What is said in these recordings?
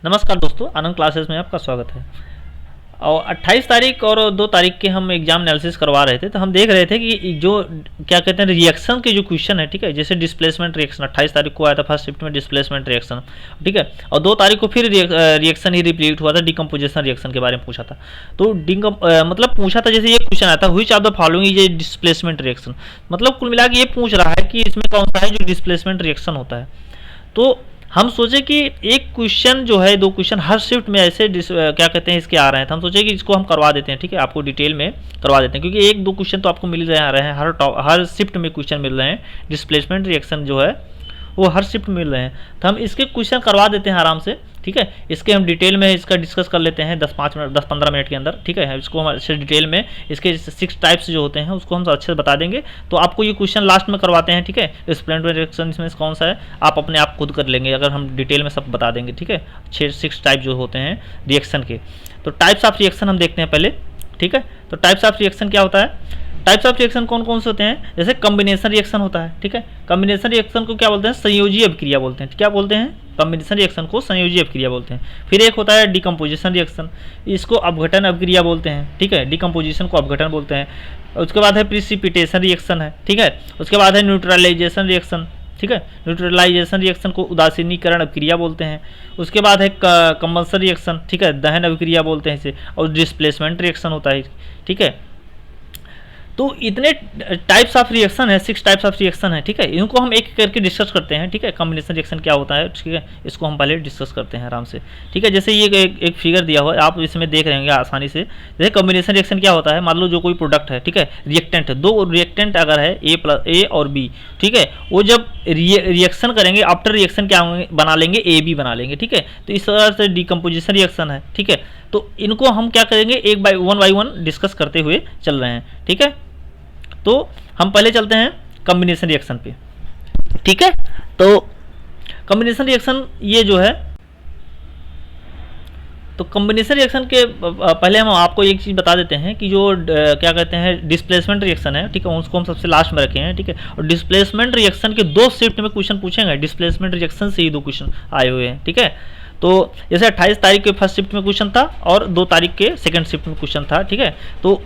नमस्कार दोस्तों, आनंद क्लासेस में आपका स्वागत है। और 28 तारीख और 2 तारीख के हम एग्जाम एनालिसिस करवा रहे थे, तो हम देख रहे थे कि जो क्या कहते हैं रिएक्शन के जो क्वेश्चन है, ठीक है, जैसे डिस्प्लेसमेंट रिएक्शन 28 तारीख को आया था फर्स्ट शिफ्ट में डिस्प्लेसमेंट रिएक्शन, ठीक है, और 2 तारीख को फिर रिएक्शन ही रिपीट हुआ था, डिकम्पोजिशन रिएक्शन के बारे में पूछा था। तो मतलब पूछा था, जैसे ये क्वेश्चन आया था, which of the following is displacement reaction, मतलब कुल मिला के ये पूछ रहा है कि इसमें कौन सा है जो डिस्प्लेसमेंट रिएक्शन होता है। तो हम सोचे कि एक क्वेश्चन जो है, 2 क्वेश्चन हर शिफ्ट में ऐसे क्या कहते हैं इसके आ रहे हैं, तो हम सोचे कि इसको हम करवा देते हैं, ठीक है, आपको डिटेल में करवा देते हैं, क्योंकि 1-2 क्वेश्चन तो आपको मिल रहे हैं, हर शिफ्ट में क्वेश्चन मिल रहे हैं, डिस्प्लेसमेंट रिएक्शन जो है वो हर शिफ्ट मिल रहे हैं, तो हम इसके क्वेश्चन करवा देते हैं आराम से, ठीक है। इसके हम डिटेल में इसका डिस्कस कर लेते हैं 10-15 मिनट के अंदर, ठीक है। इसको हम अच्छे डिटेल में इसके 6 टाइप्स जो होते हैं उसको हम अच्छे से बता देंगे। तो आपको ये क्वेश्चन लास्ट में करवाते हैं, ठीक है। डिस्प्लेसमेंट रिएक्शन इसमें कौन सा है आप अपने आप खुद कर लेंगे अगर हम डिटेल में सब बता देंगे, ठीक है। 6 टाइप जो होते हैं रिएक्शन के। तो टाइप्स ऑफ रिएक्शन हम देखते हैं पहले, ठीक है। तो टाइप्स ऑफ रिएक्शन क्या होता है, टाइप्स ऑफ रिएक्शन कौन कौन से होते हैं, जैसे कॉम्बिनेशन रिएक्शन होता है, ठीक है। कॉम्बिनेशन रिएक्शन को क्या बोलते हैं, संयोजी अभिक्रिया बोलते हैं। क्या बोलते हैं, कॉम्बिनेशन रिएक्शन को संयोजी अभिक्रिया बोलते हैं। फिर एक होता है डिकम्पोजिशन रिएक्शन, इसको अपघटन अभिक्रिया बोलते हैं, ठीक है। डिकम्पोजिशन को अपघटन बोलते हैं। उसके बाद है प्रिसिपिटेशन रिएक्शन है, ठीक है। उसके बाद है न्यूट्रलाइजेशन रिएक्शन, ठीक है। न्यूट्रलाइजेशन रिएक्शन को उदासीनीकरण अभिक्रिया बोलते हैं। उसके बाद है कंबंशन रिएक्शन, ठीक है, दहन अभिक्रिया बोलते हैं इसे। और डिस्प्लेसमेंट रिएक्शन होता है, ठीक है। तो इतने टाइप्स ऑफ रिएक्शन है, 6 टाइप्स ऑफ रिएक्शन है, ठीक है। इनको हम एक करके डिस्कस करते हैं, ठीक है। कॉम्बिनेशन रिएक्शन क्या होता है, ठीक है, इसको हम पहले डिस्कस करते हैं आराम से, ठीक है। जैसे ये एक फिगर दिया हुआ है, आप इसमें देख रहे होंगे आसानी से। जैसे कॉम्बिनेशन रिएक्शन क्या होता है, मान लो जो कोई प्रोडक्ट है, ठीक है, रिएक्टेंट है, 2 रिएक्टेंट अगर है ए और बी, ठीक है, वो जब रिएक्शन करेंगे आफ्टर रिएक्शन क्या बना लेंगे, ए बी बना लेंगे, ठीक है। तो इस तरह से डिकम्पोजिशन रिएक्शन है, ठीक है। तो इनको हम क्या करेंगे, एक बाय वन डिस्कस करते हुए चल रहे हैं, ठीक है। तो हम पहले चलते हैं कॉम्बिनेशन रिएक्शन पे, ठीक है। तो कॉम्बिनेशन रिएक्शन ये जो है, तो कॉम्बिनेशन रिएक्शन के पहले हम आपको एक चीज़ बता देते हैं कि जो क्या कहते हैं डिस्प्लेसमेंट रिएक्शन है, ठीक है, उसको हम सबसे लास्ट में रखे हैं, ठीक है। और डिस्प्लेसमेंट रिएक्शन के 2 शिफ्ट में क्वेश्चन पूछेंगे, डिस्प्लेसमेंट रिएक्शन से ही 2 क्वेश्चन आए हुए हैं, ठीक है। तो जैसे 28 तारीख के फर्स्ट शिफ्ट में क्वेश्चन था और 2 तारीख के सेकंड शिफ्ट में क्वेश्चन था, ठीक है। तो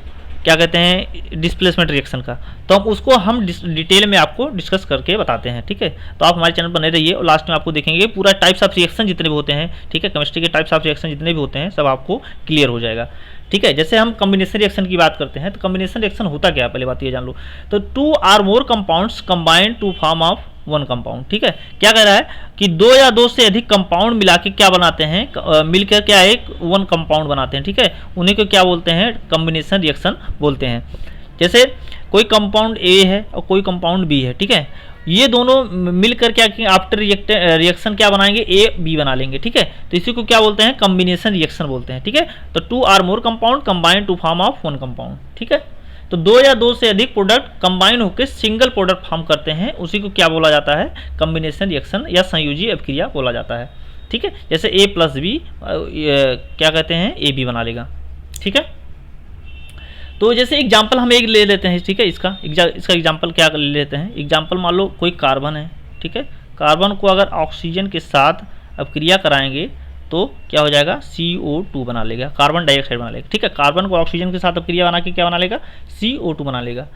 क्या कहते हैं डिस्प्लेसमेंट रिएक्शन का, तो हम डिटेल में आपको डिस्कस करके बताते हैं, ठीक है। तो आप हमारे चैनल पर बने रहिए और लास्ट में आपको देखेंगे पूरा टाइप्स ऑफ रिएक्शन जितने भी होते हैं, ठीक है, केमिस्ट्री के टाइप्स ऑफ रिएक्शन जितने भी होते हैं सब आपको क्लियर हो जाएगा, ठीक है। जैसे हम कॉम्बिनेशन रिएक्शन की बात करते हैं, तो कॉम्बिनेशन रिएक्शन होता क्या है पहले बात ये जान लो। तो 2 और more compounds combine to form of 1 compound, ठीक है। क्या कह रहा है कि 2 या 2 से अधिक कंपाउंड मिला के क्या बनाते हैं, मिलकर क्या एक 1 कंपाउंड बनाते हैं, ठीक है। उन्हीं को क्या बोलते हैं, कॉम्बिनेशन रिएक्शन बोलते हैं। जैसे कोई कंपाउंड ए है और कोई कंपाउंड बी है, ठीक है, ये दोनों मिलकर क्या आफ्टर रिएक्शन क्या बनाएंगे, ए बी बना लेंगे, ठीक है। तो इसी को क्या बोलते हैं, कॉम्बिनेशन रिएक्शन बोलते हैं, ठीक है। तो 2 और more compound combine to form of 1 compound, ठीक है। तो 2 या 2 से अधिक प्रोडक्ट कंबाइन होकर सिंगल प्रोडक्ट फॉर्म करते हैं, उसी को क्या बोला जाता है, कॉम्बिनेशन रिएक्शन या संयोजी अभिक्रिया बोला जाता है, ठीक है। जैसे ए प्लस बी क्या कहते हैं, ए बी बना लेगा, ठीक है। तो जैसे एग्जाम्पल हम एक ले लेते हैं, ठीक है, इसका एग्जाम्पल क्या ले लेते हैं, एग्जाम्पल मान लो कोई कार्बन है, ठीक है। कार्बन को अगर ऑक्सीजन के साथ अभिक्रिया कराएंगे तो क्या हो जाएगा, CO2 बना लेगा, कार्बन डाइऑक्साइड बना लेगा, ठीक है। कार्बन को ऑक्सीजन के साथ अभिक्रिया बना के क्या बना लेगा, CO2 बना लेगा।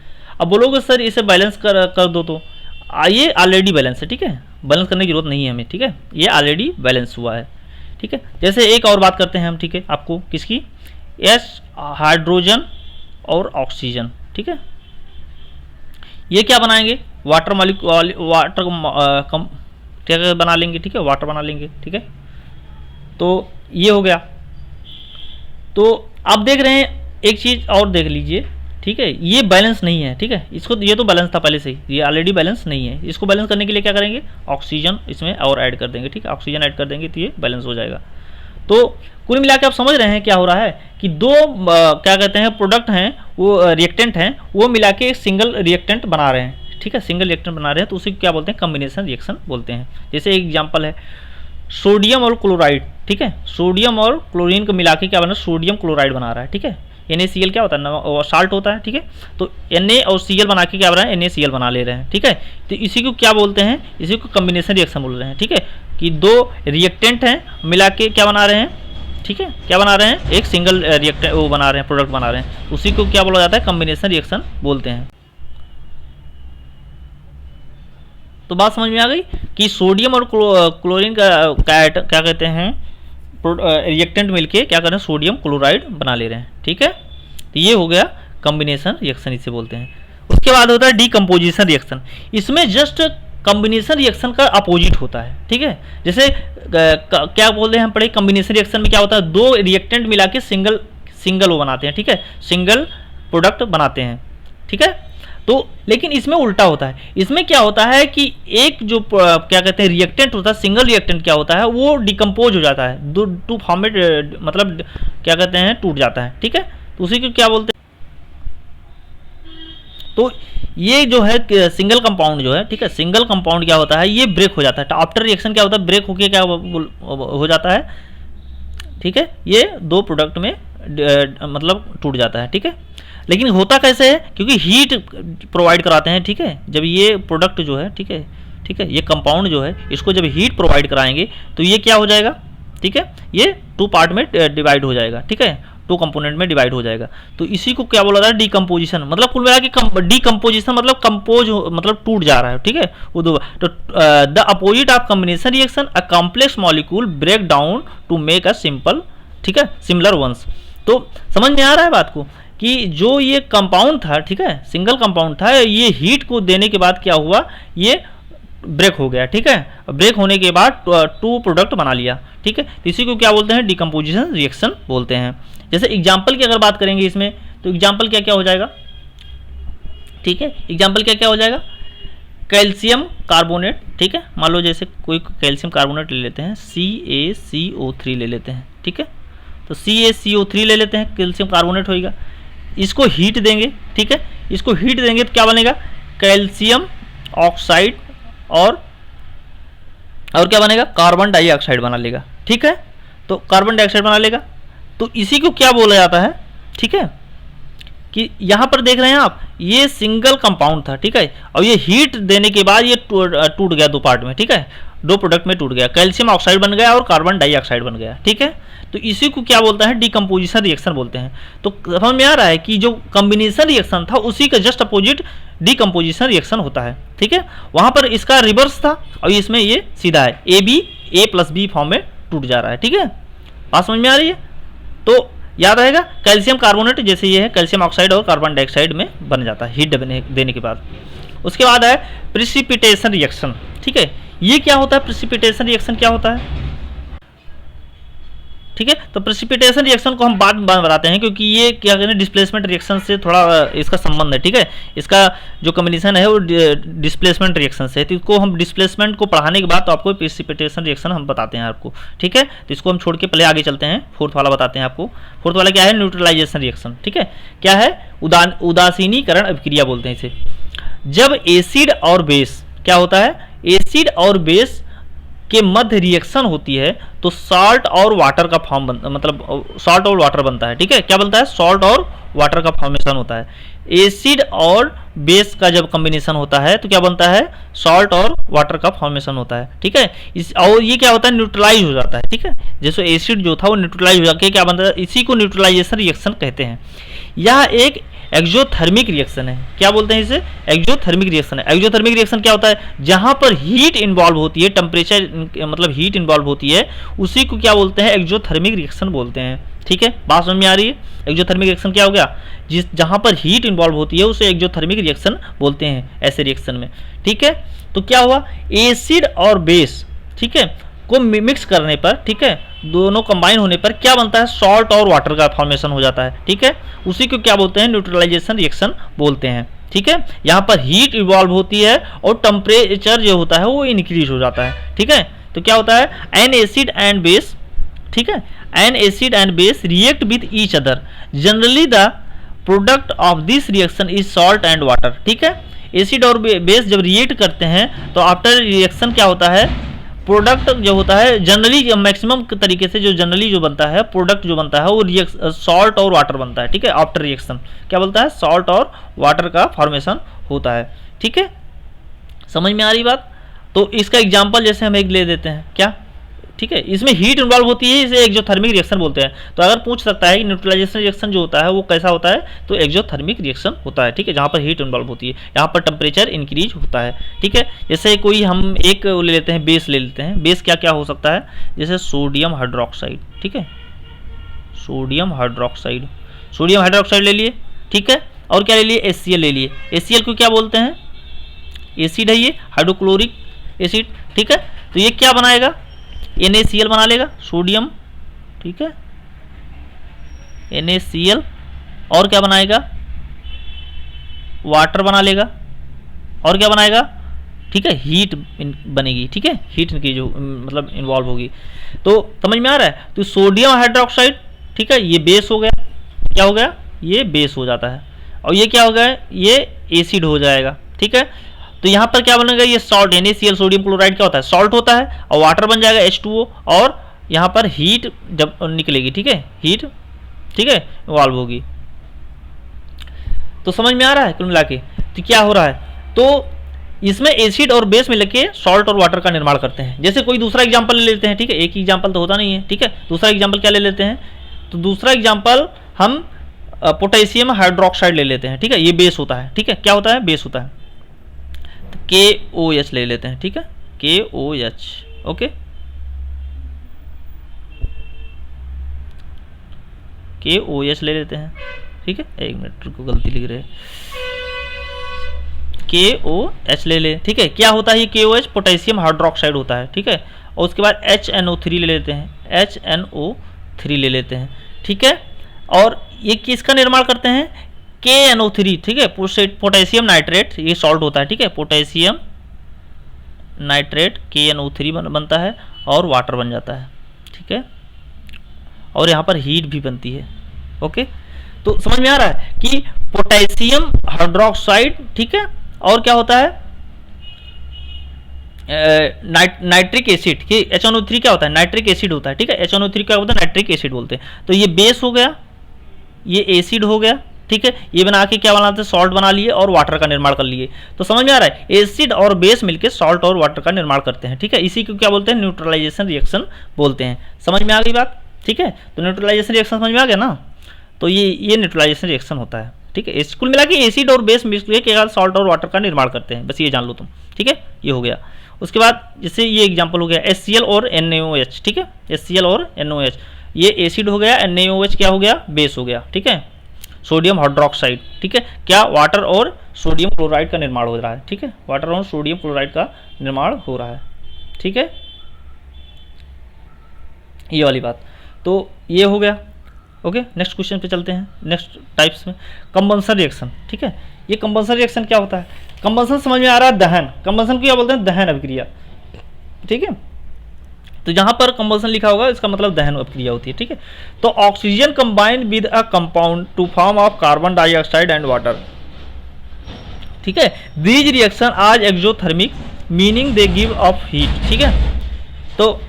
अब बोलोगे सर इसे बैलेंस कर दो, तो ये ऑलरेडी बैलेंस है, ठीक है, बैलेंस करने की जरूरत नहीं है हमें, ठीक है, ये ऑलरेडी बैलेंस हुआ है, ठीक है। जैसे एक और बात करते हैं हम, ठीक है, आपको किसकी, हाइड्रोजन और ऑक्सीजन, ठीक है, ये क्या बनाएंगे, वाटर क्या बना लेंगे, ठीक है, वाटर बना लेंगे, ठीक है। तो ये हो गया। तो आप देख रहे हैं एक चीज़ और देख लीजिए, ठीक है, ये बैलेंस नहीं है, ठीक है, इसको ये तो बैलेंस था पहले से ही, ये ऑलरेडी बैलेंस नहीं है। इसको बैलेंस करने के लिए क्या करेंगे, ऑक्सीजन इसमें और ऐड कर देंगे, ठीक है, ऑक्सीजन ऐड कर देंगे तो ये बैलेंस हो जाएगा। तो कुल मिला के आप समझ रहे हैं क्या हो रहा है कि 2 क्या कहते हैं प्रोडक्ट हैं, वो रिएक्टेंट हैं, वो मिला के एक सिंगल रिएक्टेंट बना रहे हैं, ठीक है, सिंगल रिएक्टेंट बना रहे हैं, तो उसी को क्या बोलते हैं, कॉम्बिनेशन रिएक्शन बोलते हैं। जैसे एक एग्जाम्पल है सोडियम और क्लोराइड, ठीक है, सोडियम और क्लोरीन को मिला के क्या बना, सोडियम क्लोराइड बना रहा है, ठीक है। NaCl क्या होता है, साल्ट होता है, ठीक है। तो Na और Cl बना के क्या बना रहे हैं, NaCl बना ले रहे हैं, ठीक है। तो इसी को क्या बोलते हैं, इसी को कम्बिनेशन रिएक्शन बोल रहे हैं, ठीक है। कि दो रिएक्टेंट हैं मिला के क्या बना रहे हैं, ठीक है, क्या बना रहे हैं, एक सिंगल रिएक्टेंट वो बना रहे हैं, प्रोडक्ट बना रहे हैं, उसी को क्या बोला जाता है, कम्बिनेशन रिएक्शन बोलते हैं। तो बात समझ में आ गई कि सोडियम और क्लोरीन का क्या कहते हैं, रिएक्टेंट मिलके क्या कर रहे हैं, सोडियम क्लोराइड बना ले रहे हैं, ठीक है। तो ये हो गया कम्बिनेशन रिएक्शन, इसे बोलते हैं। उसके बाद होता है डीकम्पोजिशन रिएक्शन। इसमें जस्ट कम्बिनेशन रिएक्शन का अपोजिट होता है, ठीक है। जैसे क्या बोल रहे हैं हम पढ़े, कम्बिनेशन रिएक्शन में क्या होता है, दो रिएक्टेंट मिला के सिंगल वो बनाते हैं, ठीक है, सिंगल प्रोडक्ट बनाते हैं, ठीक है। तो लेकिन इसमें उल्टा होता है। इसमें क्या होता है कि एक जो क्या कहते हैं रिएक्टेंट होता है, सिंगल रिएक्टेंट क्या होता है, वो डिकम्पोज हो जाता है, टू फॉर्म में मतलब क्या कहते हैं, टूट जाता है, ठीक है। तो उसी को क्या बोलते हैं, तो ये जो है सिंगल कंपाउंड जो है, ठीक है, सिंगल कंपाउंड क्या होता है, ये ब्रेक हो जाता है। आफ्टर रिएक्शन क्या होता है, ब्रेक होके क्या हो जाता है, ठीक है, ये दो प्रोडक्ट में मतलब टूट जाता है, ठीक है। लेकिन होता कैसे है, क्योंकि हीट प्रोवाइड कराते हैं, ठीक है। जब ये प्रोडक्ट जो है, ठीक है, ठीक है, ये कंपाउंड जो है, इसको जब हीट प्रोवाइड कराएंगे तो ये क्या हो जाएगा, ठीक है, ये टू पार्ट में डिवाइड हो जाएगा, ठीक है, टू कंपोनेंट में डिवाइड हो जाएगा। तो इसी को क्या बोला जाता है, डीकम्पोजिशन। मतलब कुल मिला के डीकम्पोजिशन मतलब कंपोज मतलब टूट जा रहा है, ठीक है, वो दो। तो the opposite of combination reaction, a complex molecule break down to make a simple, ठीक है, सिमिलर वंस। तो समझ में आ रहा है बात को कि जो ये कंपाउंड था, ठीक है, सिंगल कंपाउंड था, ये हीट को देने के बाद क्या हुआ, ये ब्रेक हो गया, ठीक है। ब्रेक होने के बाद टू प्रोडक्ट बना लिया, ठीक है। तो इसी को क्या बोलते हैं, डीकम्पोजिशन रिएक्शन बोलते हैं। जैसे एग्जाम्पल की अगर बात करेंगे इसमें, तो एग्जाम्पल क्या क्या हो जाएगा, ठीक है, एग्जाम्पल क्या क्या हो जाएगा, कैल्शियम कार्बोनेट, ठीक है। मान लो जैसे कोई कैल्शियम कार्बोनेट ले लेते हैं, CaCO3 ले लेते हैं, ठीक है। तो CaCO3 ले लेते हैं, कैल्शियम कार्बोनेट होगा। इसको हीट देंगे, ठीक है, इसको हीट देंगे तो क्या बनेगा, कैल्शियम ऑक्साइड और क्या बनेगा, कार्बन डाइऑक्साइड बना लेगा, ठीक है। तो कार्बन डाइऑक्साइड बना लेगा। तो इसी को क्या बोला जाता है, ठीक है, कि यहाँ पर देख रहे हैं आप, ये सिंगल कंपाउंड था, ठीक है, और ये हीट देने के बाद ये टूट गया दो पार्ट में, ठीक है, दो प्रोडक्ट में टूट गया, कैल्शियम ऑक्साइड बन गया और कार्बन डाइऑक्साइड बन गया, ठीक है। तो इसी को क्या बोलता है, डीकम्पोजिशन रिएक्शन बोलते हैं। तो समझ में आ रहा है कि जो कम्बिनेशन रिएक्शन था उसी का जस्ट अपोजिट डीकम्पोजिशन रिएक्शन होता है, ठीक है। वहां पर इसका रिवर्स था और इसमें ये सीधा है, A+B फॉर्म में टूट जा रहा है, ठीक है। बात समझ में आ रही है। तो याद रहेगा, कैल्शियम कार्बोनेट जैसे ये है, कैल्शियम ऑक्साइड और कार्बन डाइऑक्साइड में बन जाता है हीट देने के बाद। उसके बाद है प्रिसिपिटेशन रिएक्शन, ठीक है। ये क्या होता है, प्रिसिपिटेशन रिएक्शन क्या होता है, ठीक है। तो प्रेसिपिटेशन रिएक्शन को हम बाद में बताते हैं, क्योंकि ये क्या कहते हैं, डिस्प्लेसमेंट रिएक्शन से थोड़ा इसका संबंध है, ठीक है। इसका जो कम्बिनेशन है वो डिस्प्लेसमेंट रिएक्शन से है, तो इसको हम डिस्प्लेसमेंट को पढ़ाने के बाद तो आपको प्रेसिपिटेशन रिएक्शन हम बताते हैं आपको, ठीक है। तो इसको हम छोड़ के पहले आगे चलते हैं, फोर्थ वाला बताते हैं आपको। फोर्थ वाला क्या है, न्यूट्रलाइजेशन रिएक्शन, ठीक है। क्या है, उदासीनीकरण अभिक्रिया बोलते हैं इसे। जब एसिड और बेस क्या होता है, एसिड और बेस के मध्य रिएक्शन होती है तो सॉल्ट और वाटर का फॉर्म मतलब सॉल्ट और वाटर बनता है, ठीक है। क्या बनता है, सॉल्ट और वाटर का फॉर्मेशन होता है। एसिड और बेस का जब कॉम्बिनेशन होता है तो क्या बनता है, सॉल्ट और वाटर का फॉर्मेशन होता है, ठीक है। और ये क्या होता है, न्यूट्रलाइज हो जाता है, ठीक है। जैसे एसिड जो था वो न्यूट्रलाइज हो जाकर क्या बनता है, इसी को न्यूट्रलाइजेशन रिएक्शन कहते हैं। यह एक एक्सोथर्मिक रिएक्शन है। क्या बोलते हैं इसे, एक्सोथर्मिक रिएक्शन है। एक्सोथर्मिक रिएक्शन क्या होता है, जहां पर हीट इन्वॉल्व होती है, टेम्परेचर मतलब हीट इन्वॉल्व होती है, उसी को क्या बोलते हैं, एक्सोथर्मिक रिएक्शन बोलते हैं, ठीक है। बात समझ में आ रही है। एक्सोथर्मिक रिएक्शन क्या हो गया, जहां पर हीट इन्वॉल्व होती है उसे एक्सोथर्मिक रिएक्शन बोलते हैं ऐसे रिएक्शन में, ठीक है। तो क्या हुआ, एसिड और बेस, ठीक है, को मिक्स करने पर, ठीक है, दोनों कंबाइन होने पर क्या बनता है, सॉल्ट और वाटर का फॉर्मेशन हो जाता है, ठीक है। उसी को क्या बोलते हैं, न्यूट्रलाइजेशन रिएक्शन बोलते हैं, ठीक है। यहाँ पर हीट इवॉल्व होती है और टेम्परेचर जो होता है वो इंक्रीज हो जाता है, ठीक है। तो क्या होता है, एन एसिड एंड बेस, ठीक है, N acid and base react with each other, generally the product of this reaction is salt and water, ठीक है। एसिड और बेस जब रिएक्ट करते हैं तो आफ्टर रिएक्शन क्या होता है, प्रोडक्ट जो होता है जनरली मैक्सिमम तरीके से जो जनरली जो बनता है प्रोडक्ट जो बनता है वो सॉल्ट और वाटर बनता है, ठीक है। आफ्टर रिएक्शन क्या बोलता है, सॉल्ट और वाटर का फॉर्मेशन होता है, ठीक है। समझ में आ रही बात। तो इसका एग्जांपल जैसे हम एक ले देते हैं क्या, ठीक है, इसमें हीट इन्वॉल्व होती है, इसे एक्सोथर्मिक रिएक्शन बोलते हैं। तो अगर पूछ सकता है कि न्यूट्रलाइजेशन रिएक्शन जो होता है वो कैसा होता है, तो एक्सोथर्मिक रिएक्शन होता है, ठीक है, जहाँ पर हीट इन्वॉल्व होती है, यहाँ पर टेम्परेचर इंक्रीज होता है, ठीक है। जैसे कोई हम एक ले लेते हैं, बेस ले लेते हैं। बेस क्या क्या हो सकता है, जैसे सोडियम हाइड्रोक्साइड, ठीक है, सोडियम हाइड्रोक्साइड ले लिए, ठीक है। और क्या ले लिए, HCl ले लिए। HCl को क्या बोलते हैं, एसिड है ये, हाइड्रोक्लोरिक एसिड, ठीक है। तो ये क्या बनाएगा, NaCl बना लेगा, सोडियम, ठीक है, NaCl। और क्या बनाएगा, वाटर बना लेगा। और क्या बनाएगा, ठीक है, हीट बनेगी, ठीक है, हीट इनकी जो मतलब इन्वॉल्व होगी। तो समझ में आ रहा है। तो सोडियम हाइड्रोक्साइड, ठीक है, ये बेस हो गया, क्या हो गया, ये बेस हो जाता है। और ये क्या हो गया, ये एसिड हो जाएगा, ठीक है। तो यहाँ पर क्या बनेगा, ये सॉल्ट, NaCl सोडियम क्लोराइड क्या होता है, सॉल्ट होता है, और वाटर बन जाएगा H2O। और यहाँ पर हीट जब निकलेगी, ठीक है, हीट, ठीक है, इवॉल्व होगी। तो समझ में आ रहा है कुल मिला के। तो क्या हो रहा है, तो इसमें एसिड और बेस मिलकर के सॉल्ट और वाटर का निर्माण करते हैं। जैसे कोई दूसरा एग्जाम्पल ले लेते हैं, ठीक है, एक ही एग्जाम्पल तो होता नहीं है, ठीक है। दूसरा एग्जाम्पल क्या ले लेते हैं, तो दूसरा एग्जाम्पल हम पोटेशियम हाइड्रोक्साइड ले लेते हैं, ठीक है, ये बेस होता है, ठीक है, क्या होता है, बेस होता है। तो KOH ले लेते हैं, ठीक है, KOH, ओके, KOH ले लेते हैं, ठीक है। एक मिनट को गलती लिख रहे हैं, KOH ले ले, ठीक है। क्या होता है ये KOH, पोटेशियम हाइड्रोक्साइड होता है, ठीक है। और उसके बाद HNO3 ले लेते हैं, HNO3 ले लेते हैं, ठीक है। और ये किसका निर्माण करते हैं, KNO3, ठीक है, पोटेशियम नाइट्रेट, ये सॉल्ट होता है, ठीक है, पोटेशियम नाइट्रेट KNO3 बनता है और वाटर बन जाता है, ठीक है। और यहाँ पर हीट भी बनती है, ओके। तो समझ में आ रहा है कि पोटेशियम हाइड्रोक्साइड, ठीक है, और क्या होता है, नाइट्रिक एसिड, HNO3 क्या होता है, नाइट्रिक एसिड होता है, ठीक है। HNO3 क्या होता है, नाइट्रिक एसिड बोलते हैं। तो ये बेस हो गया, ये एसिड हो गया, ठीक है। ये बना के क्या बनाते हैं, सॉल्ट बना लिए और वाटर का निर्माण कर लिए। तो समझ में आ रहा है, एसिड और बेस मिलकर सॉल्ट और वाटर का निर्माण करते हैं, ठीक है। इसी को क्या बोलते हैं, न्यूट्रलाइजेशन रिएक्शन बोलते हैं। समझ में आ गई बात, ठीक है। तो न्यूट्रलाइजेशन रिएक्शन समझ में आ गया ना। तो ये न्यूट्रलाइजेशन रिएक्शन होता है, ठीक है। कुल मिला के एसिड और बेस मिलकर के सॉल्ट और वाटर का निर्माण करते हैं, बस ये जान लो तुम, ठीक है। ये हो गया। उसके बाद जैसे ये एग्जाम्पल हो गया HCl और NaOH, ठीक है, HCl और NaOH, ये एसिड हो गया, NaOH क्या हो गया, बेस हो गया, ठीक है, सोडियम हाइड्रोक्साइड, ठीक है। क्या, वाटर और सोडियम क्लोराइड का निर्माण हो रहा है, ठीक है, वाटर और सोडियम क्लोराइड का निर्माण हो रहा है, ठीक है, ये वाली बात। तो ये हो गया, ओके। नेक्स्ट क्वेश्चन पे चलते हैं, नेक्स्ट टाइप्स में कंबंशन रिएक्शन, ठीक है। ये कंबंशन रिएक्शन क्या होता है, कंबंशन समझ में आ रहा है, दहन, कंबंशन को क्या बोलते हैं, दहन अभिक्रिया, ठीक है। तो जहां पर कंबंशन लिखा होगा इसका मतलब दहन अभिक्रिया होती है, ठीक है। तो oxygen combine with a compound to form of carbon dioxide and water, ठीक है। These reaction are exothermic meaning they give off heat, ठीक है। तो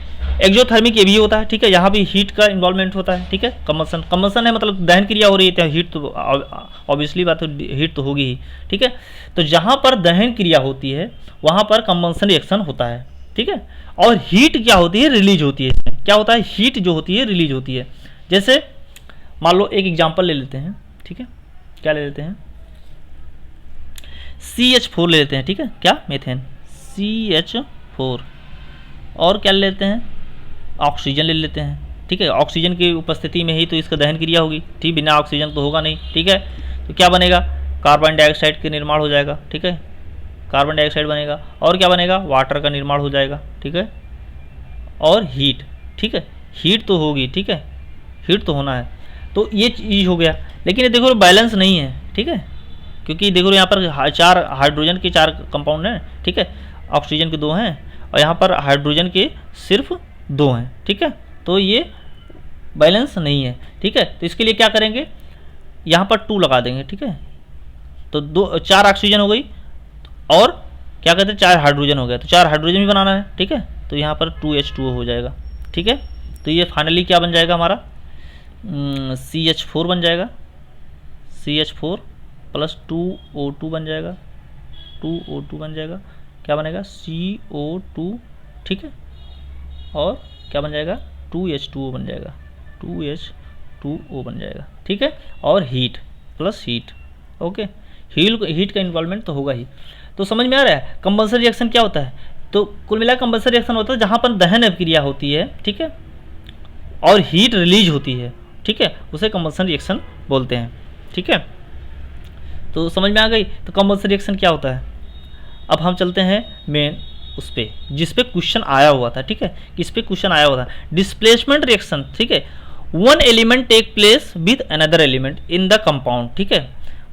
एक्सोथर्मिक ये भी होता है, ठीक है, यहाँ भी हीट का इन्वॉल्वमेंट होता है, ठीक है। कंबंशन है मतलब दहन क्रिया हो रही है, तो हीट तो ऑब्वियसली बात है, हीट तो होगी ही, ठीक है। तो जहाँ पर दहन क्रिया होती है वहाँ पर कंबंशन रिएक्शन होता है, ठीक है। और हीट क्या होती है, रिलीज होती है। इसमें क्या होता है, हीट जो होती है रिलीज होती है। जैसे मान लो एक एग्जांपल ले लेते हैं, ठीक है, क्या ले लेते हैं, CH4 ले लेते हैं, ठीक है, क्या, मीथेन, CH4। और क्या ले लेते हैं, ऑक्सीजन ले लेते हैं, ठीक है। ऑक्सीजन की उपस्थिति में ही तो इसका दहन क्रिया होगी, ठीक, बिना ऑक्सीजन तो होगा नहीं, ठीक है। तो क्या बनेगा, कार्बन डाइऑक्साइड का निर्माण हो जाएगा, ठीक है, कार्बन डाइऑक्साइड बनेगा। और क्या बनेगा, वाटर का निर्माण हो जाएगा, ठीक है। और हीट, ठीक है, हीट तो होगी, ठीक है, हीट तो होना है। तो ये चीज़ हो गया। लेकिन ये देखो बैलेंस नहीं है, ठीक है, क्योंकि देखो यहाँ पर 4 हाइड्रोजन के 4 कंपाउंड हैं, ठीक है, ऑक्सीजन के 2 हैं, और यहाँ पर हाइड्रोजन के सिर्फ 2 हैं, ठीक है। तो ये बैलेंस नहीं है, ठीक है। तो इसके लिए क्या करेंगे, यहाँ पर 2 लगा देंगे, ठीक है। तो 4 ऑक्सीजन हो गई और क्या कहते हैं 4 हाइड्रोजन हो गया, तो 4 हाइड्रोजन भी बनाना है, ठीक है, तो यहाँ पर 2H2O हो जाएगा। ठीक है, तो ये फाइनली क्या बन जाएगा हमारा, CH4 बन जाएगा, CH4 प्लस 2O2 बन जाएगा, 2O2 बन जाएगा, क्या बनेगा CO2। ठीक है, और क्या बन जाएगा 2H2O बन जाएगा, 2H2O बन जाएगा। ठीक है, और heat plus heat. Okay, heat का इन्वॉल्वमेंट तो होगा ही। तो समझ में आ रहा है कंबंशन रिएक्शन क्या होता है। तो कुल मिला कंबंशन रिएक्शन होता है जहाँ पर दहन अभिक्रिया होती है, ठीक है, और हीट रिलीज होती है, ठीक है, उसे कंबंशन रिएक्शन बोलते हैं। ठीक है, तो समझ में आ गई। तो कंबंशन रिएक्शन क्या होता है। अब हम चलते हैं मेन उस पे जिस पे क्वेश्चन आया हुआ था। ठीक है, किस पे क्वेश्चन आया हुआ था, डिस्प्लेसमेंट रिएक्शन। ठीक है, one element take place with another element in the compound. ठीक है,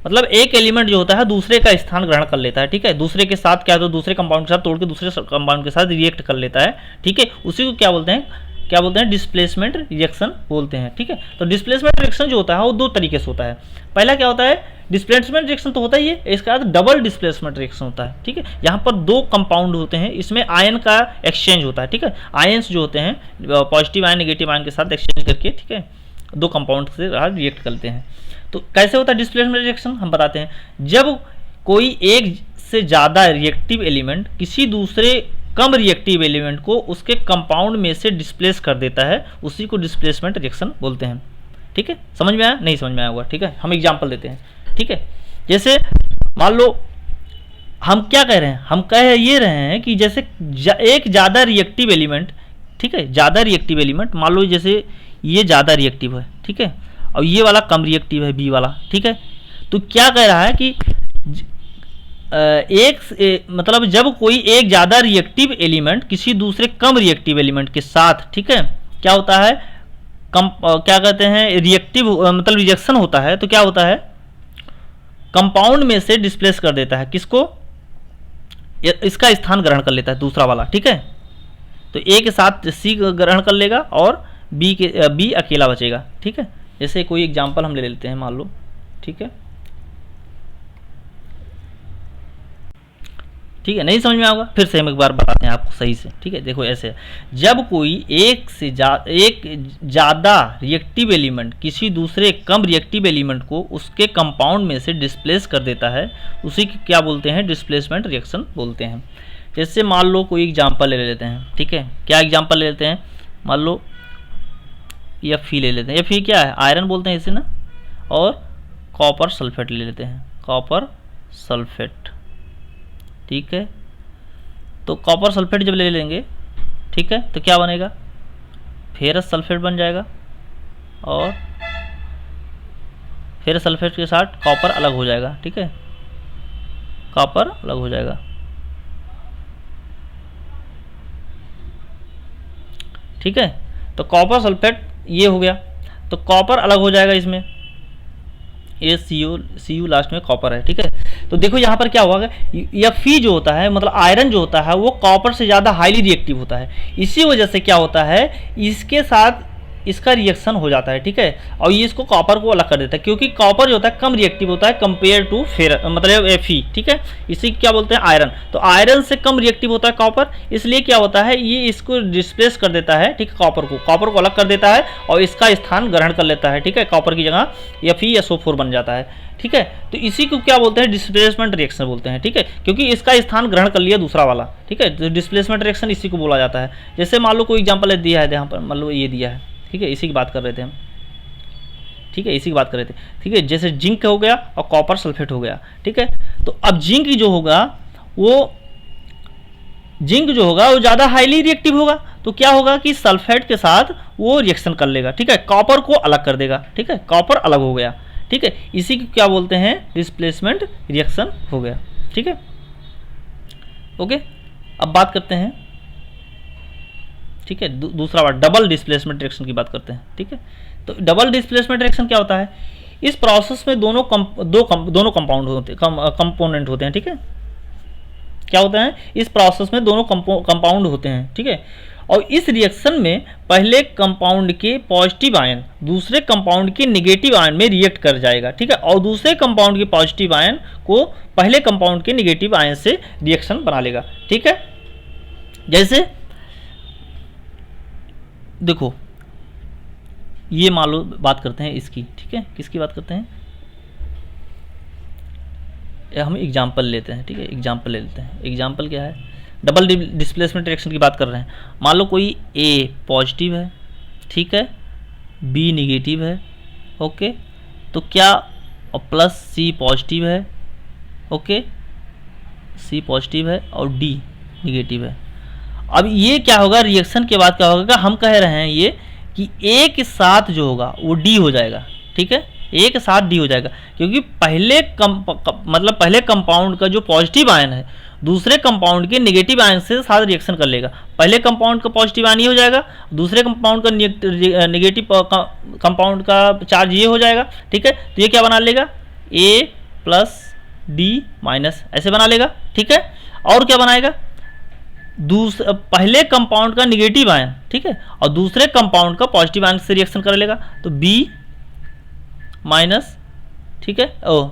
मतलब एक एलिमेंट जो होता है दूसरे का स्थान ग्रहण कर लेता है। ठीक है, दूसरे के साथ क्या, तो दूसरे कंपाउंड के साथ तोड़ के दूसरे कंपाउंड के साथ रिएक्ट कर लेता है। ठीक है, उसी को क्या बोलते हैं डिस्प्लेसमेंट रिएक्शन बोलते हैं। ठीक है, तो डिस्प्लेसमेंट रिएक्शन जो होता है वो दो तरीके से होता है। पहला क्या होता है, डिस्प्लेसमेंट रिएक्शन तो होता ही है, इसका बाद डबल डिस्प्लेसमेंट रिएक्शन होता है। ठीक है, यहाँ पर दो कंपाउंड होते हैं, इसमें आयन का एक्सचेंज होता है। ठीक है, आयन्स जो होते हैं पॉजिटिव आयन नेगेटिव आयन के साथ एक्सचेंज करके, ठीक है, दो कंपाउंड से रिएक्ट करते हैं। तो कैसे होता है डिस्प्लेसमेंट रिएक्शन, हम बताते हैं। जब कोई एक से ज़्यादा रिएक्टिव एलिमेंट किसी दूसरे कम रिएक्टिव एलिमेंट को उसके कंपाउंड में से डिस्प्लेस कर देता है, उसी को डिस्प्लेसमेंट रिएक्शन बोलते हैं। ठीक है, समझ में आया, नहीं समझ में आया होगा। ठीक है, हम एग्जांपल देते हैं। ठीक है, जैसे मान लो हम क्या कह रहे हैं, हम कह ये रहे हैं कि जैसे एक ज़्यादा रिएक्टिव एलिमेंट, ठीक है, ज़्यादा रिएक्टिव एलिमेंट, मान लो जैसे ये ज़्यादा रिएक्टिव है, ठीक है, और ये वाला कम रिएक्टिव है, बी वाला। ठीक है, तो क्या कह रहा है कि मतलब जब कोई एक ज़्यादा रिएक्टिव एलिमेंट किसी दूसरे कम रिएक्टिव एलिमेंट के साथ, ठीक है, क्या होता है, क्या कहते हैं, रिएक्टिव मतलब रिजेक्शन होता है, तो क्या होता है, कंपाउंड में से डिस्प्लेस कर देता है, किसको, इसका स्थान ग्रहण कर लेता है दूसरा वाला। ठीक है, तो ए के साथ सी ग्रहण कर लेगा और बी अकेला बचेगा। ठीक है, जैसे कोई एग्जांपल हम ले लेते हैं, मान लो। ठीक है, ठीक है, नहीं समझ में आएगा, फिर से हम एक बार बताते हैं आपको सही से। ठीक है, देखो ऐसे, जब कोई एक ज़्यादा रिएक्टिव एलिमेंट किसी दूसरे कम रिएक्टिव एलिमेंट को उसके कंपाउंड में से डिस्प्लेस कर देता है, उसी की क्या बोलते हैं, डिस्प्लेसमेंट रिएक्शन बोलते हैं। जैसे मान लो कोई एग्जांपल ले लेते हैं। ठीक है, क्या एग्जांपल ले लेते हैं, मान लो Fe ले लेते हैं। Fe क्या है, आयरन बोलते हैं इसे ना, और कॉपर सल्फेट ले लेते हैं, कॉपर सल्फेट। ठीक है, तो कॉपर सल्फेट जब ले लेंगे, ठीक है, तो क्या बनेगा, फेरस सल्फेट बन जाएगा, और फेरस सल्फेट के साथ कॉपर अलग हो जाएगा। ठीक है, कॉपर अलग हो जाएगा। ठीक है, तो कॉपर सल्फेट ये हो गया, तो कॉपर अलग हो जाएगा इसमें, ये सी यू लास्ट में कॉपर है। ठीक है, तो देखो यहाँ पर क्या होगा, Fe जो होता है मतलब आयरन जो होता है वो कॉपर से ज़्यादा हाईली रिएक्टिव होता है, इसी वजह से क्या होता है, इसके साथ इसका रिएक्शन हो जाता है। ठीक है, और ये इसको कॉपर को अलग कर देता है, क्योंकि कॉपर जो होता है कम रिएक्टिव होता है कंपेयर टू मतलब Fe। ठीक है, इसी क्या बोलते हैं, आयरन। तो आयरन से कम रिएक्टिव होता है कॉपर, इसलिए क्या होता है, ये इसको डिस्प्लेस कर देता है। ठीक है, कॉपर को अलग कर देता है और इसका स्थान ग्रहण कर लेता है। ठीक है, कॉपर की जगह FeSO4 बन जाता है। ठीक है, तो इसी को क्या बोलते हैं, डिस्प्लेसमेंट रिएक्शन बोलते हैं। ठीक है, क्योंकि इसका स्थान ग्रहण कर लिया दूसरा वाला। ठीक है, तो डिस्प्लेसमेंट रिएक्शन इसी को बोला जाता है। जैसे मान लो कोई एग्जांपल दिया है यहाँ पर, मान लो ये दिया है। ठीक है, इसी की बात कर रहे थे हम। ठीक है, इसी की बात कर रहे थे। ठीक है, जैसे जिंक हो गया और कॉपर सल्फेट हो गया। ठीक है, तो अब जिंक जो होगा वो ज़्यादा हाईली रिएक्टिव होगा, तो क्या होगा कि सल्फेट के साथ वो रिएक्शन कर लेगा। ठीक है, कॉपर को अलग कर देगा। ठीक है, कॉपर अलग हो गया। ठीक है, इसी को क्या बोलते हैं, डिस्प्लेसमेंट रिएक्शन हो गया। ठीक है, ओके, अब बात करते हैं। ठीक है, दूसरा बात डबल डिस्प्लेसमेंट रिएक्शन की बात करते हैं। ठीक है, तो डबल डिस्प्लेसमेंट रिएक्शन क्या होता है, इस प्रोसेस में दोनों कंपाउंड होते हैं, कंपोनेंट होते हैं। ठीक है, क्या होता है, इस प्रोसेस में दोनों कंपाउंड होते हैं। ठीक है, और इस रिएक्शन में पहले कंपाउंड के पॉजिटिव आयन दूसरे कंपाउंड के नेगेटिव आयन में रिएक्ट कर जाएगा। ठीक है, और दूसरे कंपाउंड के पॉजिटिव आयन को पहले कंपाउंड के नेगेटिव आयन से रिएक्शन बना लेगा। ठीक है, जैसे देखो ये मान लो बात करते हैं इसकी, ठीक है, किसकी बात करते हैं, हम एग्जाम्पल लेते हैं, ठीक है, एग्जाम्पल ले लेते हैं। एग्जाम्पल क्या है, डबल डिस्प्लेसमेंट रिएक्शन की बात कर रहे हैं। मान लो कोई ए पॉजिटिव है, ठीक है, बी निगेटिव है, ओके, तो क्या, और प्लस सी पॉजिटिव है, ओके, सी पॉजिटिव है और डी निगेटिव है। अब ये क्या होगा, रिएक्शन के बाद क्या होगा, हम कह रहे हैं ये कि ए के साथ जो होगा वो डी हो जाएगा, ठीक है, ए के साथ डी हो जाएगा, क्योंकि पहले मतलब पहले कंपाउंड का जो पॉजिटिव आयन है दूसरे कंपाउंड के नेगेटिव आयन से साथ रिएक्शन कर लेगा। पहले कंपाउंड का पॉजिटिव आयन ये हो जाएगा, दूसरे कंपाउंड का नेगेटिव कंपाउंड का चार्ज ये हो जाएगा, ठीक है। तो ये क्या बना लेगा, ए प्लस डी माइनस, ऐसे बना लेगा, ठीक है। और क्या बनाएगा, पहले कंपाउंड का निगेटिव आयन, ठीक है, और दूसरे कंपाउंड का पॉजिटिव आयन से रिएक्शन कर लेगा, तो बी माइनस, ठीक है, ओ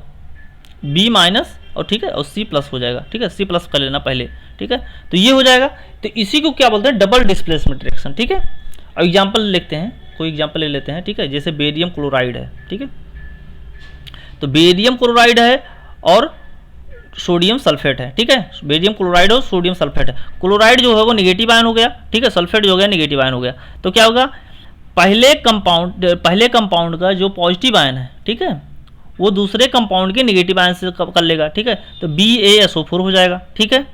बी माइनस और ठीक है, और सी प्लस हो जाएगा, ठीक है, सी प्लस कर लेना पहले, ठीक है। तो ये हो जाएगा, तो इसी को क्या बोलते हैं, डबल डिस्प्लेसमेंट रिएक्शन, ठीक है। अब एग्जांपल लिखते हैं, कोई एग्जांपल ले लेते हैं, ठीक है, जैसे बेरियम क्लोराइड है, ठीक है, तो बेरियम क्लोराइड है और सोडियम सल्फेट है, ठीक है, बेरियम क्लोराइड और सोडियम सल्फेट है। क्लोराइड जो है वो निगेटिव आयन हो गया, ठीक है, सल्फेट जो हो गया निगेटिव आयन हो गया। तो क्या होगा, पहले कंपाउंड का जो पॉजिटिव आयन है, ठीक है, वो दूसरे कंपाउंड के नेगेटिव आयन से कर लेगा, ठीक है, तो BaSO4 हो जाएगा, ठीक है।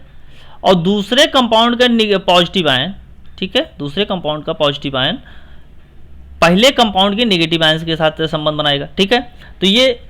और दूसरे कंपाउंड का पॉजिटिव आयन, ठीक है, दूसरे कंपाउंड का पॉजिटिव आयन पहले कंपाउंड के नेगेटिव आयन के साथ संबंध बनाएगा, ठीक है। तो ये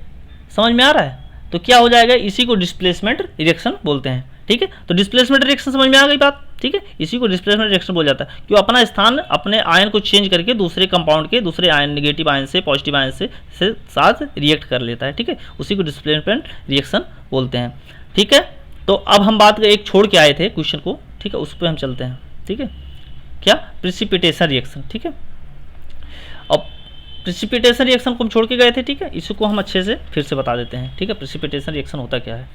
समझ में आ रहा है, तो क्या हो जाएगा, इसी को डिस्प्लेसमेंट रिएक्शन बोलते हैं, ठीक है। तो डिस्प्लेसमेंट रिएक्शन समझ में आ गई बात, ठीक है, इसी को डिस्प्लेसमेंट रिएक्शन बोला जाता है, क्यों अपना स्थान अपने आयन को चेंज करके दूसरे कंपाउंड के दूसरे आयन नेगेटिव आयन से पॉजिटिव आयन से साथ रिएक्ट कर लेता है, ठीक है, उसी को डिस्प्लेसमेंट रिएक्शन बोलते हैं, ठीक है। तो अब हम बात एक छोड़ के आए थे क्वेश्चन को, ठीक है, उस पर हम चलते हैं, ठीक है, क्या, प्रेसिपिटेशन रिएक्शन, ठीक है। अब प्रेसिपिटेशन रिएक्शन को हम छोड़ के गए थे, ठीक है, इसको हम अच्छे से फिर से बता देते हैं, ठीक है, प्रेसिपिटेशन रिएक्शन होता क्या है।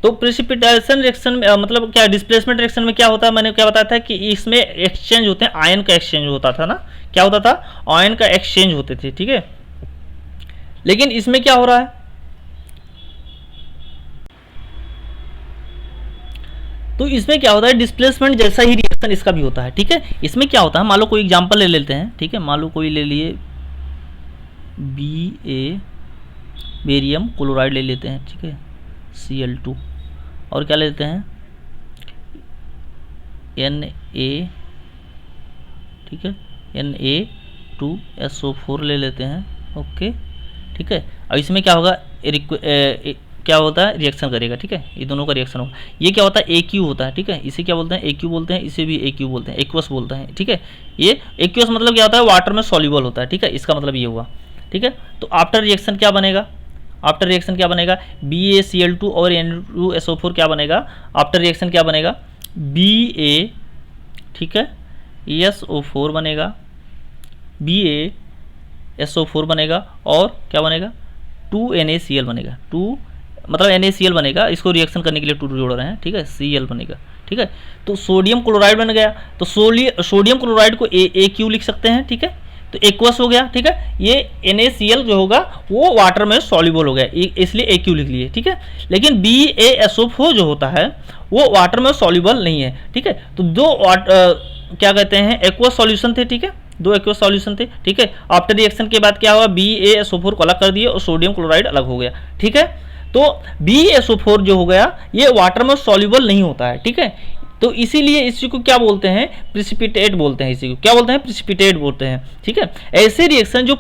तो प्रेसिपिटेशन रिएक्शन मतलब क्या, डिस्प्लेसमेंट रिएक्शन में क्या होता है, मैंने क्या बताया था कि इसमें एक्सचेंज होते हैं, आयन का एक्सचेंज होता था ना, क्या होता था, आयन का एक्सचेंज होते थे, ठीक है। लेकिन इसमें क्या हो रहा है, तो इसमें क्या होता है, डिस्प्लेसमेंट जैसा ही रिएक्शन इसका भी होता है, ठीक है। इसमें क्या होता है, मान लो कोई एग्जांपल ले लेते हैं, ठीक है, मान लो कोई ले लिए Ba बेरियम क्लोराइड ले लेते हैं, ठीक है, Cl2, और क्या लेते हैं Na, ठीक है, Na2SO4 ले लेते हैं, ओके, ठीक है। अब इसमें क्या होगा, क्या होता है, रिएक्शन करेगा, ठीक है, ये दोनों का रिएक्शन होगा। ये क्या होता है, AQ होता है, ठीक है, इसे क्या बोलते हैं, AQ बोलते हैं, इसे भी AQ बोलते हैं, एक्वस बोलते हैं, ठीक है। ये एक्वस मतलब क्या होता है, वाटर में सॉल्युबल होता है, ठीक है, इसका मतलब ये हुआ, ठीक है। तो आफ्टर रिएक्शन क्या बनेगा, आफ्टर रिएक्शन क्या बनेगा, BaCl2 और Na2SO4 क्या बनेगा, आफ्टर रिएक्शन क्या बनेगा, Ba, ठीक है, SO4 बनेगा, BaSO4 बनेगा, और क्या बनेगा, 2NaCl बनेगा, 2 मतलब NaCl बनेगा, इसको रिएक्शन करने के लिए 2 जोड़ रहे हैं, ठीक है, Cl बनेगा, ठीक है। तो सोडियम क्लोराइड बन गया, तो सोडियम क्लोराइड को AQ लिख सकते हैं, ठीक है, तो एक्वस हो गया, ठीक है। ये NaCl जो होगा वो वाटर में सॉल्युबल हो गया, इसलिए AQ लिख लिए, ठीक है। लेकिन BaSO4 जो होता है वो वाटर में सॉल्युबल नहीं है, ठीक है। तो दो क्या कहते हैं, एक्वस सॉल्यूशन थे, ठीक है, 2 एक्वस सॉल्यूशन थे, ठीक है। आफ्टर रिएक्शन के बाद क्या हुआ, BaSO4 को अलग कर दिए और सोडियम क्लोराइड अलग हो गया, ठीक है। तो BaSO4 जो हो गया ये वाटर में सॉल्युबल नहीं होता है, ठीक है। तो इसीलिए इसी को क्या बोलते हैं, प्रेसिपिटेट बोलते हैं, इसी को क्या बोलते हैं, प्रेसिपिटेट बोलते हैं, ठीक है। ऐसे रिएक्शन जो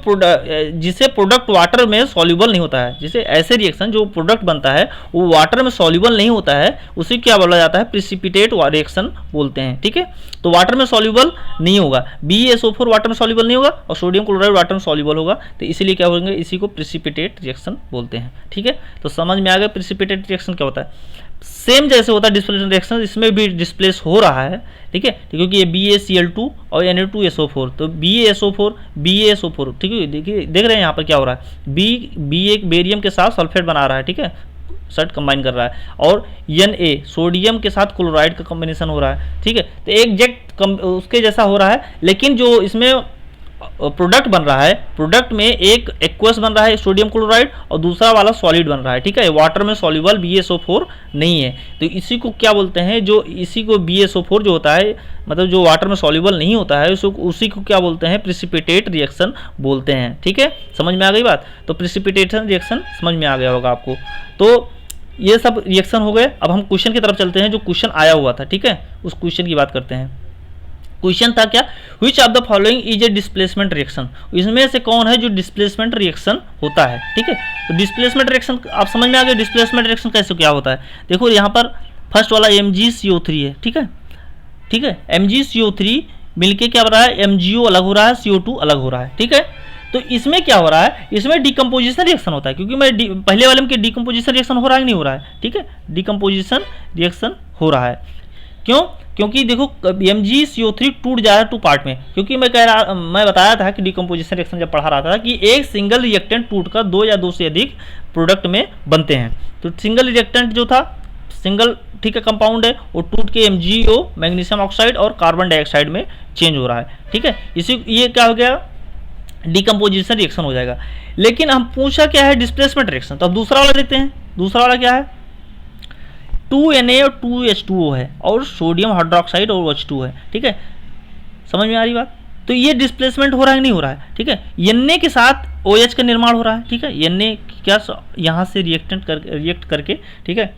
जिसे प्रोडक्ट वाटर में सॉल्युबल नहीं होता है, जिसे ऐसे रिएक्शन जो प्रोडक्ट बनता है वो वाटर में सॉल्युबल नहीं होता है, उसे क्या बोला जाता है, प्रेसिपिटेट रिएक्शन बोलते हैं, ठीक है। तो वाटर में सॉल्युबल नहीं होगा, BaSO4 वाटर में सॉल्युबल नहीं होगा और सोडियम क्लोराइड वाटर में सॉल्युबल होगा, तो इसीलिए क्या होंगे, इसी को प्रेसिपिटेट रिएक्शन बोलते हैं, ठीक है। तो समझ में आ गया प्रेसिपिटेट रिएक्शन क्या होता है। सेम जैसे होता है डिस्प्लेसमेंट रिएक्शन, इसमें भी डिस्प्लेस हो रहा है, ठीक है, क्योंकि ये BaCl2 और Na2SO4, तो BaSO4, ठीक है, देखिए देख रहे हैं यहाँ पर क्या हो रहा है, B एक बेरियम के साथ सल्फेट बना रहा है, ठीक है, ऑक्साइड कंबाइन कर रहा है, और Na सोडियम के साथ क्लोराइड का कॉम्बिनेशन हो रहा है, ठीक है। तो एग्जैक्ट उसके जैसा हो रहा है, लेकिन जो इसमें प्रोडक्ट बन रहा है, प्रोडक्ट में एक एक्वस बन रहा है सोडियम क्लोराइड और दूसरा वाला सॉलिड बन रहा है, ठीक है। वाटर में सॉल्युबल BaSO4 नहीं है, तो इसी को क्या बोलते हैं, जो इसी को BaSO4 जो होता है, मतलब जो वाटर में सॉल्युबल नहीं होता है, उसी को क्या बोलते हैं, प्रिसिपिटेट रिएक्शन बोलते हैं, ठीक है। समझ में आ गई बात। तो प्रिसिपिटेशन रिएक्शन समझ में आ गया होगा आपको। तो ये सब रिएक्शन हो गए। अब हम क्वेश्चन की तरफ चलते हैं, जो क्वेश्चन आया हुआ था, ठीक है, उस क्वेश्चन की बात करते हैं। क्वेश्चन था क्या, which of the following is a displacement reaction, इसमें से कौन है जो डिस्प्लेसमेंट रिएक्शन होता है, ठीक है। तो डिस्प्लेसमेंट रिएक्शन आप समझ में आ गया, डिस्प्लेसमेंट रिएक्शन कैसे क्या होता है। देखो यहाँ पर फर्स्ट वाला MgCO3 है, ठीक है, ठीक है। MgCO3 मिलके क्या हो रहा है, MgO अलग हो रहा है, CO2 अलग हो रहा है, ठीक है। तो इसमें क्या हो रहा है, इसमें डिकम्पोजिशन रिएक्शन होता है, क्योंकि मैं पहले वाले में डिकम्पोजिशन रिएक्शन हो रहा है कि नहीं हो रहा है, ठीक है, डिकम्पोजिशन रिएक्शन हो रहा है। क्यों, क्योंकि देखो MgCO3 टूट जा रहा है 2 पार्ट में, क्योंकि मैं बताया था कि डिकम्पोजिशन रिएक्शन जब पढ़ा रहा था कि एक सिंगल रिएक्टेंट टूटकर 2 या 2 से अधिक प्रोडक्ट में बनते हैं। तो सिंगल रिएक्टेंट जो था, सिंगल, ठीक है, कंपाउंड है, वो टूट के MgO मैग्नीशियम ऑक्साइड और कार्बन डाइऑक्साइड में चेंज हो रहा है, ठीक है। ये क्या हो गया, डिकम्पोजिशन रिएक्शन हो जाएगा। लेकिन हम पूछा क्या है, डिस्प्लेसमेंट रिएक्शन। तो अब दूसरा वाला देखते हैं। दूसरा वाला क्या है, 2Na और 2H2O है, और सोडियम हाइड्रोक्साइड और H2 है, ठीक है। समझ में आ रही बात। तो ये डिस्प्लेसमेंट हो रहा है कि नहीं हो रहा है, ठीक है। Na के साथ OH का निर्माण हो रहा है, ठीक है। Na क्या यहाँ से रिएक्ट करके, ठीक है,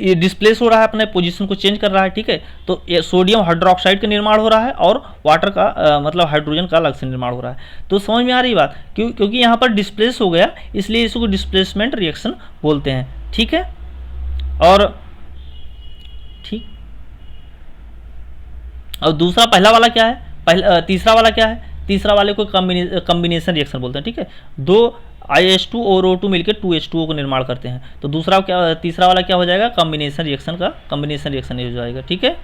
ये डिस्प्लेस हो रहा है, अपने पोजीशन को चेंज कर रहा है, ठीक है। तो ये सोडियम हाइड्रोक्साइड का निर्माण हो रहा है और वाटर का मतलब हाइड्रोजन का अलग से निर्माण हो रहा है। तो समझ में आ रही बात, क्योंकि यहाँ पर डिस्प्लेस हो गया, इसलिए इसको डिस्प्लेसमेंट रिएक्शन बोलते हैं, ठीक है। और ठीक, और दूसरा पहला वाला क्या है, तीसरा वाला क्या है, तीसरा वाले को कॉम्बिनेशन रिएक्शन बोलते हैं, ठीक है। 2 IH2 और O2 मिलकर 2H2O को निर्माण करते हैं। तो दूसरा क्या, तीसरा वाला क्या हो जाएगा, कॉम्बिनेशन रिएक्शन हो जाएगा, ठीक है,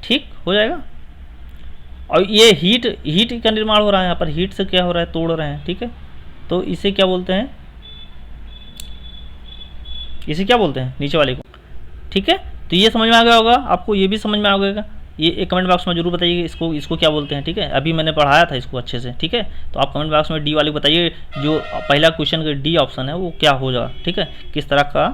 ठीक हो जाएगा। और ये हीट का निर्माण हो रहा है, यहाँ पर हीट से क्या हो रहा है, तोड़ रहे हैं, ठीक है। तो इसे क्या बोलते हैं, इसे क्या बोलते हैं, नीचे वाले को, ठीक है। तो ये समझ में आ गया होगा आपको, ये भी समझ में आ गया। ये एक कमेंट बॉक्स में जरूर बताइए इसको क्या बोलते हैं, ठीक है। अभी मैंने पढ़ाया था इसको अच्छे से, ठीक है। तो आप कमेंट बॉक्स में डी वाले बताइए, जो पहला क्वेश्चन का डी ऑप्शन है वो क्या हो जाएगा, ठीक है, किस तरह का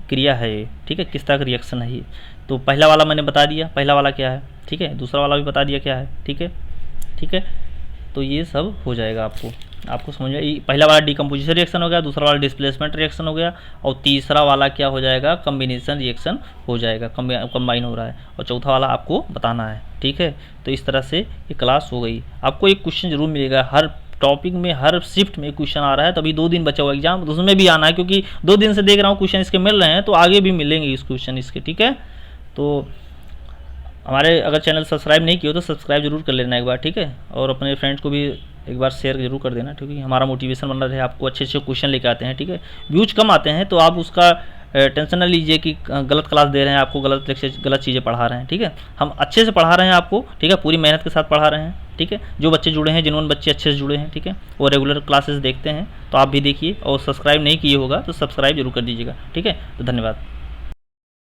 क्रिया है ये, ठीक है, किस तरह का रिएक्शन है ये। तो पहला वाला मैंने बता दिया, पहला वाला क्या है, ठीक है। दूसरा वाला भी बता दिया क्या है, ठीक है, ठीक है। तो ये सब हो जाएगा आपको समझ में। पहला वाला डिकम्पोजिशन रिएक्शन हो गया, दूसरा वाला डिस्प्लेसमेंट रिएक्शन हो गया, और तीसरा वाला क्या हो जाएगा, कॉम्बिनेशन रिएक्शन हो जाएगा, कंबाइन हो रहा है, और चौथा वाला आपको बताना है, ठीक है। तो इस तरह से ये क्लास हो गई। आपको एक क्वेश्चन जरूर मिलेगा, हर टॉपिक में हर शिफ्ट में क्वेश्चन आ रहा है। तो अभी 2 दिन बचा हुआ एग्जाम, तो उसमें भी आना है, क्योंकि 2 दिन से देख रहा हूँ क्वेश्चन इसके मिल रहे हैं, तो आगे भी मिलेंगे इस क्वेश्चन इसके, ठीक है। तो हमारे अगर चैनल सब्सक्राइब नहीं किया तो सब्सक्राइब जरूर कर लेना एक बार, ठीक है। और अपने फ्रेंड्स को भी एक बार शेयर जरूर कर देना, क्योंकि हमारा मोटिवेशन बन रहा है, आपको अच्छे क्वेश्चन लेके आते हैं, ठीक है। व्यूज कम आते हैं तो आप उसका टेंशन न लीजिए कि गलत क्लास दे रहे हैं आपको, गलत चीज़ें पढ़ा रहे हैं, ठीक है। हम अच्छे से पढ़ा रहे हैं आपको, ठीक है, पूरी मेहनत के साथ पढ़ा रहे हैं, ठीक है। जो बच्चे जुड़े हैं, जिन्होंने बच्चे अच्छे से जुड़े हैं, ठीक है, वो रेगुलर क्लासेस देखते हैं, तो आप भी देखिए, और सब्सक्राइब नहीं किए होगा तो सब्सक्राइब जरूर कर दीजिएगा, ठीक है। तो धन्यवाद।